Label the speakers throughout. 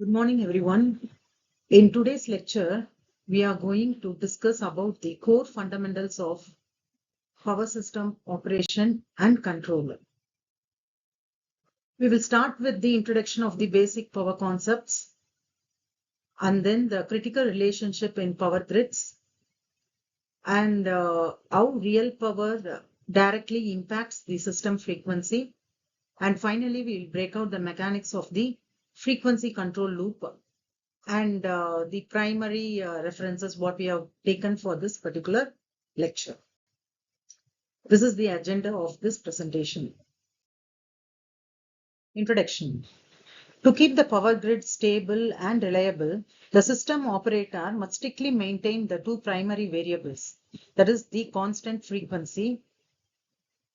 Speaker 1: Good morning, everyone. In today's lecture, we are going to discuss about the core fundamentals of power system operation and control. We will start with the introduction of the basic power concepts and then the critical relationship in power grids and how real power directly impacts the system frequency. And finally, we will break out the mechanics of the frequency control loop and the primary references what we have taken for this particular lecture. This is the agenda of this presentation. Introduction. To keep the power grid stable and reliable, the system operator must strictly maintain the two primary variables, that is the constant frequency,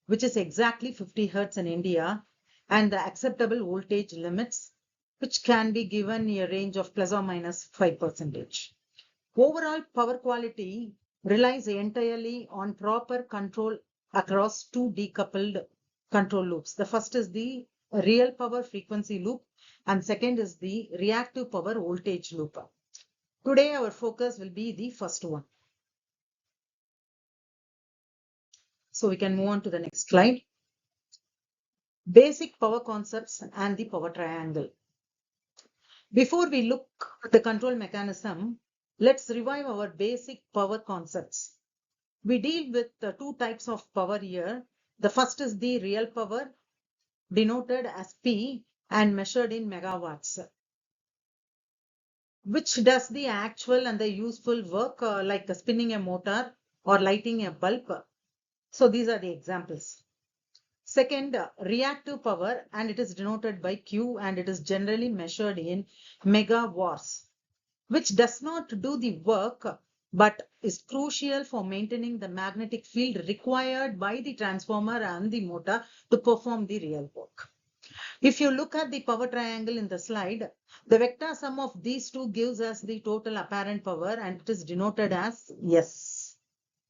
Speaker 1: which is exactly 50 Hertz in India, and the acceptable voltage limits, which can be given a range of plus or minus 5%. Overall power quality relies entirely on proper control across two decoupled control loops. The first is the real power frequency loop and second is the reactive power voltage loop. Today our focus will be the first one. So we can move on to the next slide. Basic power concepts and the power triangle. Before we look at the control mechanism, let's revive our basic power concepts. We deal with two types of power here. The first is the real power, denoted as P and measured in megawatts, which does the actual and the useful work like spinning a motor or lighting a bulb. So these are the examples. Second, reactive power, and it is denoted by Q and it is generally measured in megawatts, which does not do the work but is crucial for maintaining the magnetic field required by the transformer and the motor to perform the real work. If you look at the power triangle in the slide, the vector sum of these two gives us the total apparent power and it is denoted as S.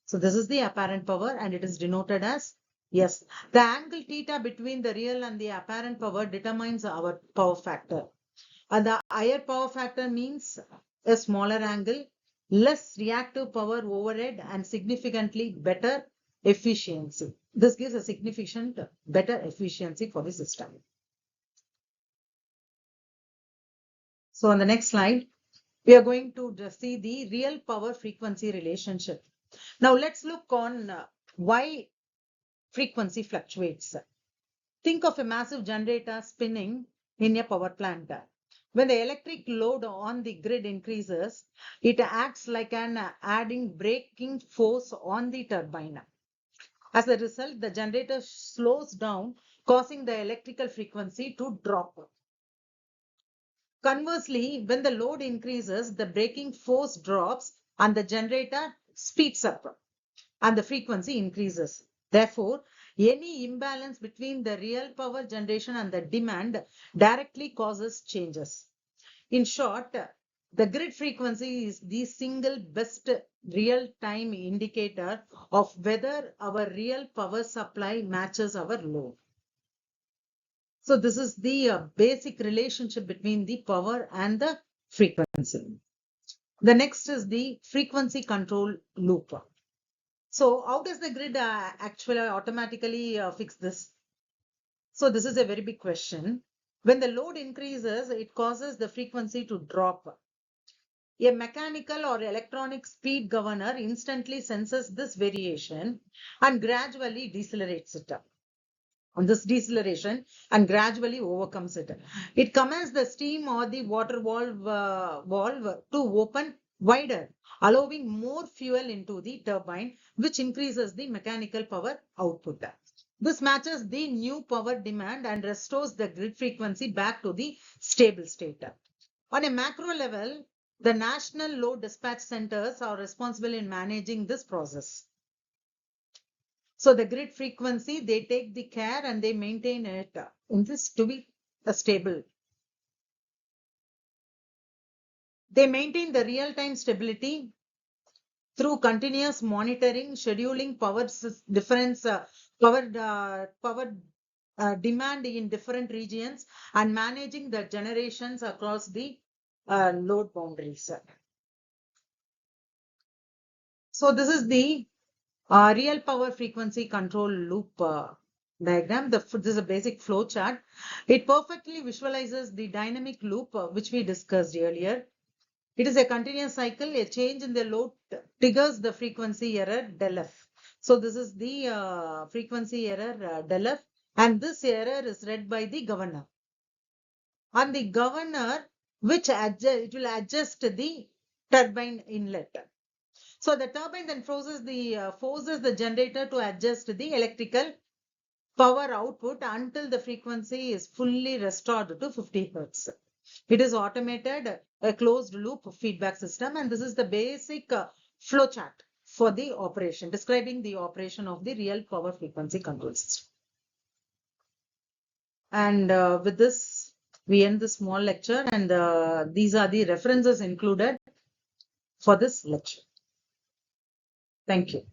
Speaker 1: So this is the apparent power and it is denoted as S. The angle theta between the real and the apparent power determines our power factor. And the higher power factor means a smaller angle, less reactive power overhead, and significantly better efficiency. This gives a significant better efficiency for the system. So on the next slide, we are going to see the real power frequency relationship. Now let's look on why frequency fluctuates. Think of a massive generator spinning in a power plant. When the electric load on the grid increases, it acts like an adding braking force on the turbine. As a result, the generator slows down, causing the electrical frequency to drop. Conversely, when the load increases, the braking force drops and the generator speeds up and the frequency increases. Therefore, any imbalance between the real power generation and the demand directly causes changes. In short, the grid frequency is the single best real-time indicator of whether our real power supply matches our load. So this is the basic relationship between the power and the frequency. The next is the frequency control loop. So how does the grid actually automatically fix this? So this is a very big question. When the load increases, it causes the frequency to drop. A mechanical or electronic speed governor instantly senses this variation and gradually decelerates it on this deceleration and gradually overcomes it. It commands the steam or the water valve to open wider, allowing more fuel into the turbine, which increases the mechanical power output. This matches the new power demand and restores the grid frequency back to the stable state. On a macro level, the national load dispatch centers are responsible in managing this process. So the grid frequency, they take the care and they maintain it in this to be stable. They maintain the real-time stability through continuous monitoring, scheduling power demand in different regions and managing the generations across the load boundaries. So this is the real power frequency control loop diagram. This is a basic flow chart. It perfectly visualizes the dynamic loop which we discussed earlier. It is a continuous cycle. A change in the load triggers the frequency error del f. So this is the frequency error del f, and this error is read by the governor. And the governor, it will adjust the turbine inlet. So the turbine then forces the generator to adjust the electrical power output until the frequency is fully restored to 50 Hertz. It is automated, a closed loop feedback system, and this is the basic flow chart for the operation, describing the operation of the real power frequency control system. And with this, we end the small lecture, and these are the references included for this lecture. Thank you.